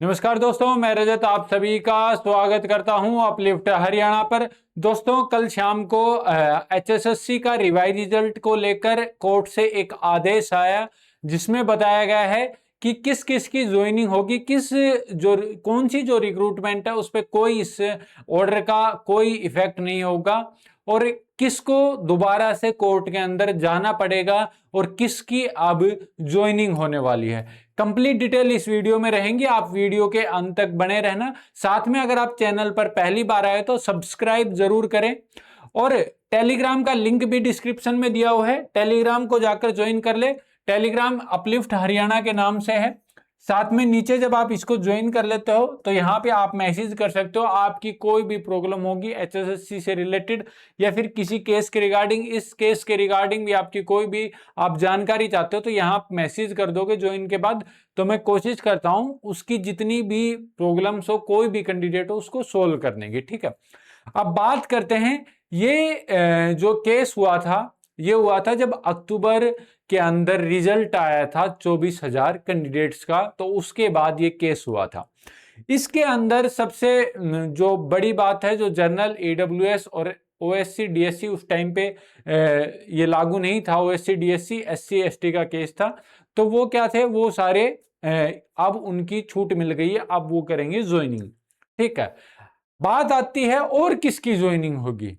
नमस्कार दोस्तों, मैं रजत आप सभी का स्वागत करता हूं अपलिफ्ट हरियाणा पर। दोस्तों, कल शाम को एचएसएससी का रिवाइज रिजल्ट को लेकर कोर्ट से एक आदेश आया जिसमें बताया गया है कि किस किस की ज्वाइनिंग होगी, कौन सी जो रिक्रूटमेंट है उस पर कोई इस ऑर्डर का कोई इफेक्ट नहीं होगा और किसको दोबारा से कोर्ट के अंदर जाना पड़ेगा और किसकी अब ज्वाइनिंग होने वाली है। कंप्लीट डिटेल इस वीडियो में रहेंगी, आप वीडियो के अंत तक बने रहना। साथ में अगर आप चैनल पर पहली बार आए तो सब्सक्राइब जरूर करें और टेलीग्राम का लिंक भी डिस्क्रिप्शन में दिया हुआ है, टेलीग्राम को जाकर ज्वाइन कर ले। टेलीग्राम अपलिफ्ट हरियाणा के नाम से है। साथ में नीचे जब आप इसको ज्वाइन कर लेते हो तो यहाँ पे आप मैसेज कर सकते हो, आपकी कोई भी प्रॉब्लम होगी एचएसएससी से रिलेटेड या फिर किसी केस के रिगार्डिंग, इस केस के रिगार्डिंग भी आपकी कोई भी आप जानकारी चाहते हो तो यहाँ मैसेज कर दोगे ज्वाइन के बाद, तो मैं कोशिश करता हूँ उसकी जितनी भी प्रॉब्लम्स हो, कोई भी कैंडिडेट हो, उसको सोल्व करने की। ठीक है, अब बात करते हैं। ये जो केस हुआ था, ये हुआ था जब अक्टूबर के अंदर रिजल्ट आया था 24,000 कैंडिडेट्स का, तो उसके बाद ये केस हुआ था। इसके अंदर सबसे जो बड़ी बात है, जो जनरल ईडब्ल्यूएस और ओएससी डीएससी उस टाइम पे ये लागू नहीं था, ओएससी डीएससी एससी एसटी का केस था, तो वो क्या थे, वो सारे अब उनकी छूट मिल गई है, अब वो करेंगे ज्वाइनिंग। ठीक है, बात आती है और किसकी ज्वाइनिंग होगी।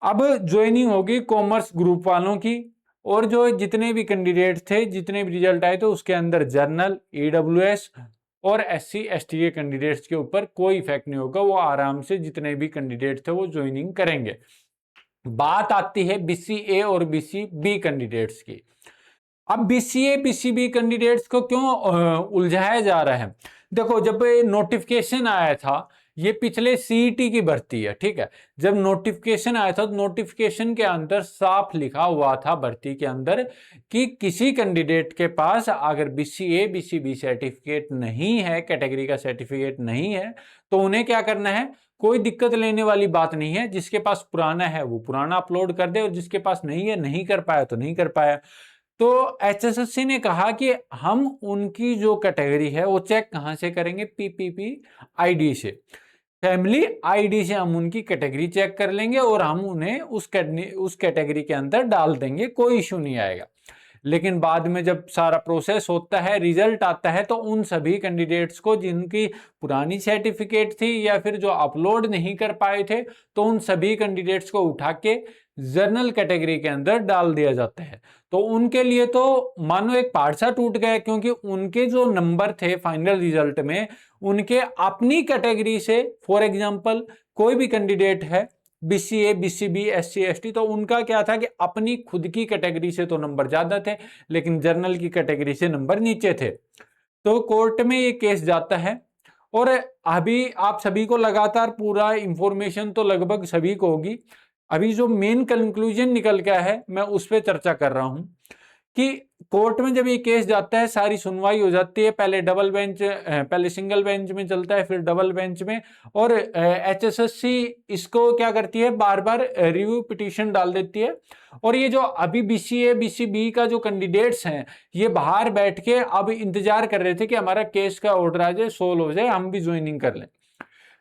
अब ज्वाइनिंग होगी कॉमर्स ग्रुप वालों की, और जो जितने भी कैंडिडेट थे, जितने भी रिजल्ट आए थे उसके अंदर जनरल ईडब्ल्यूएस और एससी एसटी के कैंडिडेट्स के ऊपर कोई इफेक्ट नहीं होगा, वो आराम से जितने भी कैंडिडेट थे वो ज्वाइनिंग करेंगे। बात आती है बीसीए और बीसीबी कैंडिडेट्स की। अब बीसीए बीसीबी कैंडिडेट्स को क्यों उलझाया जा रहा है? देखो, जब नोटिफिकेशन आया था, ये पिछले सीईटी की भर्ती है। ठीक है, जब नोटिफिकेशन आया था तो नोटिफिकेशन के अंदर साफ लिखा हुआ था भर्ती के अंदर कि किसी कैंडिडेट के पास अगर बीसीए बीसीबी सर्टिफिकेट नहीं है, कैटेगरी का सर्टिफिकेट नहीं है, तो उन्हें क्या करना है, कोई दिक्कत लेने वाली बात नहीं है। जिसके पास पुराना है वो पुराना अपलोड कर दे और जिसके पास नहीं है, नहीं कर पाया तो नहीं कर पाया। तो एचएसएससी ने कहा कि हम उनकी जो कैटेगरी है वो चेक कहां से करेंगे, पीपीपी आईडी से, फैमिली आईडी से हम उनकी कैटेगरी चेक कर लेंगे और हम उन्हें उस कैटेगरी के अंदर डाल देंगे, कोई इशू नहीं आएगा। लेकिन बाद में जब सारा प्रोसेस होता है, रिजल्ट आता है, तो उन सभी कैंडिडेट्स को जिनकी पुरानी सर्टिफिकेट थी या फिर जो अपलोड नहीं कर पाए थे, तो उन सभी कैंडिडेट्स को उठा के जनरल कैटेगरी के अंदर डाल दिया जाता है। तो उनके लिए तो मानो एक पारसा टूट गया, क्योंकि उनके जो नंबर थे फाइनल रिजल्ट में, उनके अपनी कैटेगरी से, फॉर एग्जांपल कोई भी कैंडिडेट है बीसीए बीसीबी एससी एसटी, तो उनका क्या था कि अपनी खुद की कैटेगरी से तो नंबर ज्यादा थे लेकिन जनरल की कैटेगरी से नंबर नीचे थे। तो कोर्ट में ये केस जाता है और अभी आप सभी को लगातार पूरा इंफॉर्मेशन तो लगभग सभी को होगी। अभी जो मेन कंक्लूजन निकल गया है मैं उस पर चर्चा कर रहा हूं कि कोर्ट में जब ये केस जाता है, सारी सुनवाई हो जाती है, पहले डबल बेंच, पहले सिंगल बेंच में चलता है, फिर डबल बेंच में, और एचएसएससी इसको क्या करती है, बार बार रिव्यू पिटीशन डाल देती है। और ये जो अभी बीसीए बीसीबी का जो कैंडिडेट्स हैं, ये बाहर बैठ के अब इंतजार कर रहे थे कि हमारा केस का ऑर्डर आ जाए, सोल्व हो जाए, हम भी ज्वाइनिंग कर लें।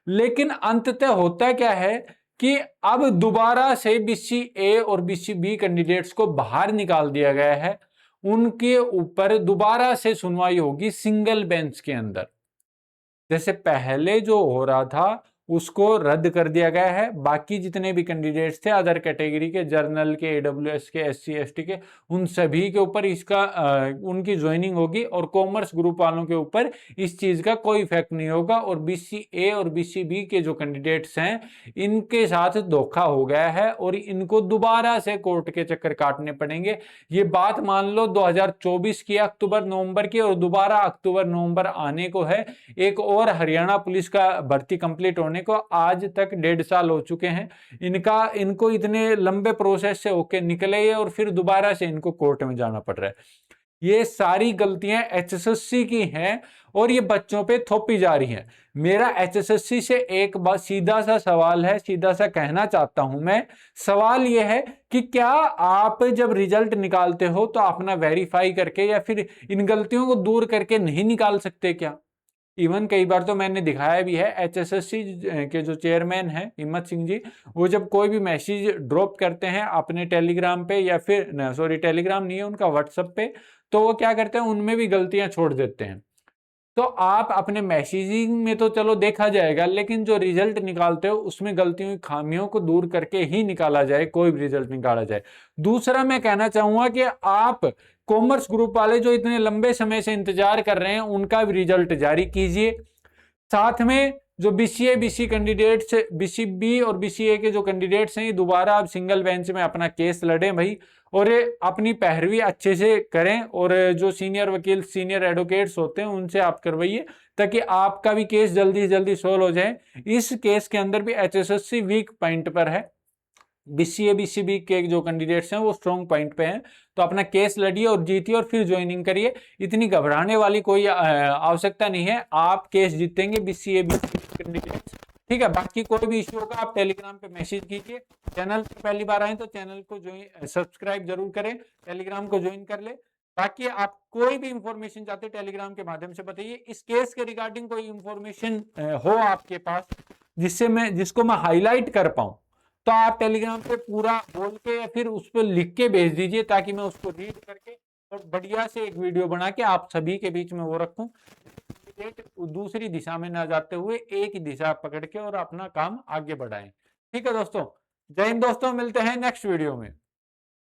लेकिन अंततः होता क्या है कि अब दोबारा से बीसीए और बीसीबी कैंडिडेट्स को बाहर निकाल दिया गया है, उनके ऊपर दोबारा से सुनवाई होगी सिंगल बेंच के अंदर। जैसे पहले जो हो रहा था उसको रद्द कर दिया गया है, बाकी जितने भी कैंडिडेट्स थे अदर कैटेगरी के, जर्नल के, एडब्ल्यूएस के, एससी एसटी के, उन सभी के ऊपर इसका उनकी ज्वाइनिंग होगी और कॉमर्स ग्रुप वालों के ऊपर इस चीज का कोई इफेक्ट नहीं होगा। और बीसीए और बीसीबी के जो कैंडिडेट्स हैं, इनके साथ धोखा हो गया है और इनको दोबारा से कोर्ट के चक्कर काटने पड़ेंगे। ये बात मान लो 2024 की अक्टूबर नवंबर की, और दोबारा अक्टूबर नवंबर आने को है। एक और हरियाणा पुलिस का भर्ती कंप्लीट होने को आज तक 1.5 साल हो चुके हैं। इनको इतने लंबे प्रोसेस से होके निकले और फिर दोबारा से इनको कोर्ट में जाना पड़ रहा है। ये सारी गलतियां एचएसएससी की हैं और ये बच्चों पे थोपी जा रही हैं। मेरा एचएसएससी से एक बात सीधा सा सवाल है, सीधा सा कहना चाहता हूं मैं। सवाल ये है कि क्या आप जब रिजल्ट निकालते हो तो अपना वेरीफाई करके या फिर इन गलतियों को दूर करके नहीं निकाल सकते क्या? इवन कई बार तो मैंने दिखाया भी है, HSSC के जो चेयरमैन हैं हिम्मत सिंह जी, वो जब कोई भी मैसेज ड्रॉप करते हैं अपने टेलीग्राम पे, या फिर सॉरी टेलीग्राम नहीं है उनका, व्हाट्सएप पे, तो वो क्या करते हैं उनमें भी गलतियां छोड़ देते हैं। तो आप अपने मैसेजिंग में तो चलो देखा जाएगा, लेकिन जो रिजल्ट निकालते हो उसमें गलतियों खामियों को दूर करके ही निकाला जाए, कोई भी रिजल्ट निकाला जाए। दूसरा मैं कहना चाहूंगा कि आप कॉमर्स ग्रुप वाले जो इतने लंबे समय से इंतजार कर रहे हैं उनका भी रिजल्ट जारी कीजिए। साथ में जो बीसीए बीसी कैंडिडेट्स, बीसीबी और बीसीए के जो कैंडिडेट्स हैं, दोबारा आप सिंगल बेंच में अपना केस लड़ें भाई, और अपनी पैरवी अच्छे से करें, और जो सीनियर वकील सीनियर एडवोकेट्स होते हैं उनसे आप करवाइए, ताकि आपका भी केस जल्दी से जल्दी सोल्व हो जाए। इस केस के अंदर भी HSSC वीक पॉइंट पर है, बीसीए बीसीबी के जो कैंडिडेट्स हैं वो स्ट्रॉन्ग पॉइंट पे हैं। तो अपना केस लड़िए और जीतिए और फिर ज्वाइनिंग करिए। इतनी घबराने वाली कोई आवश्यकता नहीं है, आप केस जीतेंगे बीसीए बीसीबी कैंडिडेट्स। ठीक है, बाकी कोई भी इश्यू होगा आप टेलीग्राम पे मैसेज कीजिए। चैनल पे पहली बार आए तो चैनल को ज्वाइन सब्सक्राइब जरूर करें, टेलीग्राम को ज्वाइन कर ले। बाकी आप कोई भी इंफॉर्मेशन चाहते टेलीग्राम के माध्यम से बताइए। इस केस के रिगार्डिंग कोई इंफॉर्मेशन हो आपके पास जिसको मैं हाईलाइट कर पाऊं, तो आप टेलीग्राम पे पूरा बोल के या फिर उस पर लिख के भेज दीजिए, ताकि मैं उसको रीड करके और बढ़िया से एक वीडियो बना के आप सभी के बीच में वो रखूं, दूसरी दिशा में ना जाते हुए एक ही दिशा पकड़ के और अपना काम आगे बढ़ाएं। ठीक है दोस्तों, जय हिंद दोस्तों, मिलते हैं नेक्स्ट वीडियो में।